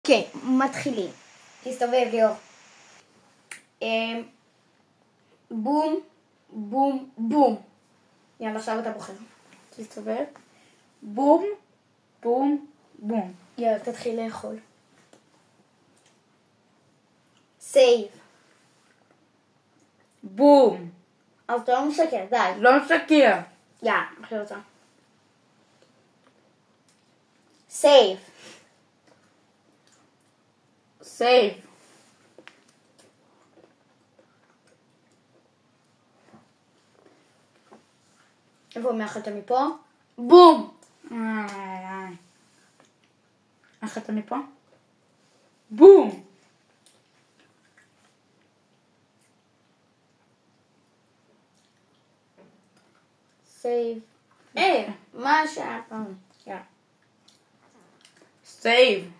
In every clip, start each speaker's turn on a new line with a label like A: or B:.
A: כן, מתחילים.
B: תסתובב ליאור.
A: בום, בום, בום.
B: יאללה, עכשיו אתה בוחר.
A: תסתובב. בום, בום, בום.
B: יאללה, תתחיל לאכול. סייב.
A: בום.
B: אז אתה לא משקר, די.
A: לא משקר.
B: יאללה, אחרי אותה. סייב.
A: סייב.
B: איפה מאכלת מפה?
A: בום. איך אתה מפה? בום.
B: סייב. מה שהיה פעם? יאללה.
A: סייב.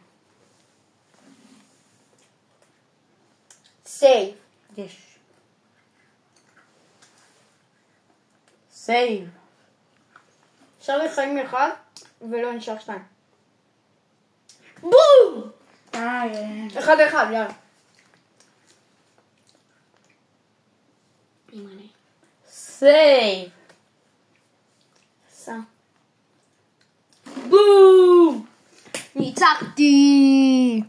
B: סייב.
A: יש. סייב.
B: עכשיו נחיים אחד ולא נשאר שתיים. בום! אחד, יאללה.
A: סייב.
B: סע.
A: בום.
B: ניצחתי!